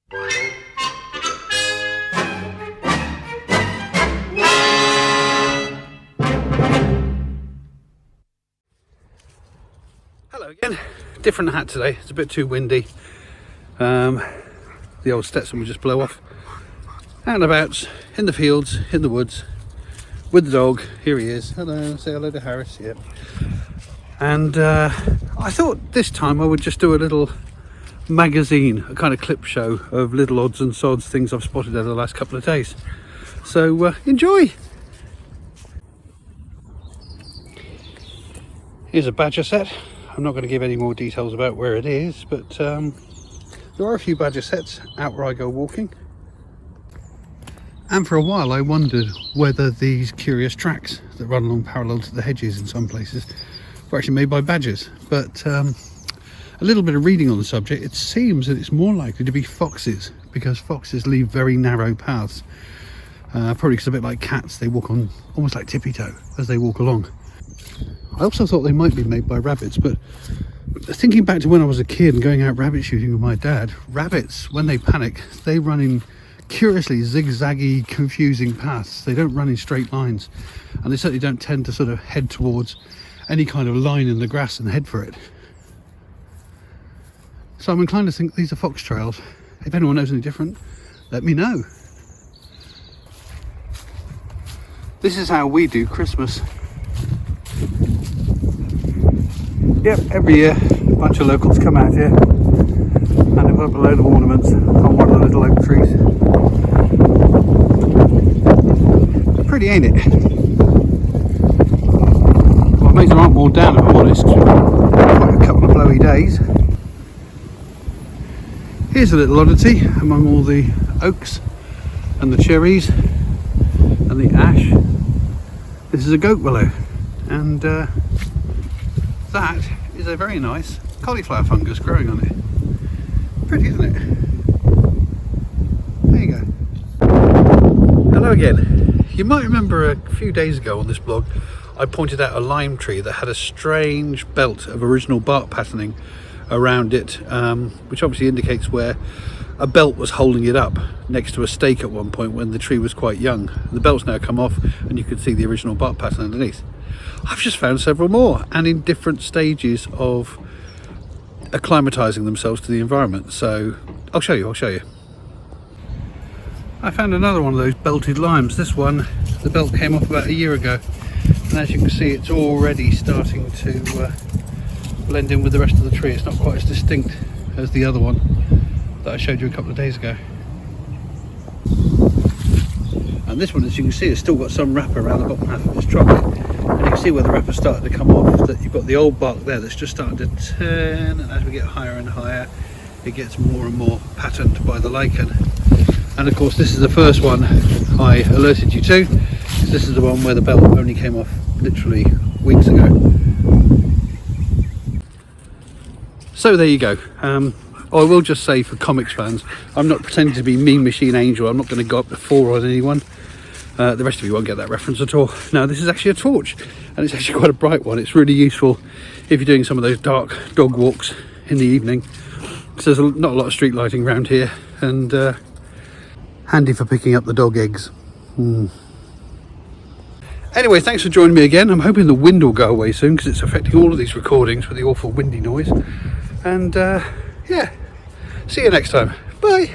Hello again, different hat today. It's a bit too windy. The old Stetson will just blow off. Out and about, in the fields, in the woods, with the dog. Here he is. Hello, say hello to Harris. Yep. And I thought this time I would just do a little magazine, a kind of clip show of little odds and sods, things I've spotted over the last couple of days. So enjoy. Here's a badger sett. I'm not going to give any more details about where it is, but there are a few badger setts out where I go walking. And for a while I wondered whether these curious tracks that run along parallel to the hedges in some places were actually made by badgers. But a little bit of reading on the subject, it seems that it's more likely to be foxes, because foxes leave very narrow paths. Probably because a bit like cats, they walk on almost like tippy-toe as they walk along. I also thought they might be made by rabbits, but thinking back to when I was a kid and going out rabbit shooting with my dad, rabbits, when they panic, they run in curiously zigzaggy, confusing paths. They don't run in straight lines, and they certainly don't tend to sort of head towards any kind of line in the grass and head for it. So I'm inclined to think these are fox trails. If anyone knows any different, let me know. This is how we do Christmas. Yep, every year a bunch of locals come out here and they put up a load of ornaments on one of the little oak trees. Pretty, ain't it? Well, it makes there aren't more down, if I'm honest. Quite a couple of blowy days. Here's a little oddity among all the oaks and the cherries and the ash. This is a goat willow, and that is a very nice cauliflower fungus growing on it. Pretty, isn't it? There you go. Hello again. You might remember a few days ago on this blog I pointed out a lime tree that had a strange belt of original bark patterning around it, which obviously indicates where a belt was holding it up next to a stake at one point when the tree was quite young. The belt's now come off and you can see the original bark pattern underneath. I've just found several more, and in different stages of acclimatizing themselves to the environment. So I'll show you. I found another one of those belted limes. This one, the belt came off about a year ago, and as you can see it's already starting to blend in with the rest of the tree. It's not quite as distinct as the other one that I showed you a couple of days ago. And this one, as you can see, has still got some wrapper around the bottom half of its trunk, and you can see where the wrapper started to come off, that you've got the old bark there that's just starting to turn, and as we get higher and higher it gets more and more patterned by the lichen. And of course this is the first one I alerted you to, because this is the one where the belt only came off literally weeks ago. So there you go. I will just say, for comics fans, I'm not pretending to be Mean Machine Angel. I'm not going to go up to 4 on anyone. The rest of you won't get that reference at all. No, this is actually a torch, and it's actually quite a bright one. It's really useful if you're doing some of those dark dog walks in the evening, because there's not a lot of street lighting around here, and handy for picking up the dog eggs. Anyway, thanks for joining me again. I'm hoping the wind will go away soon, because it's affecting all of these recordings with the awful windy noise. And yeah, see you next time. Bye.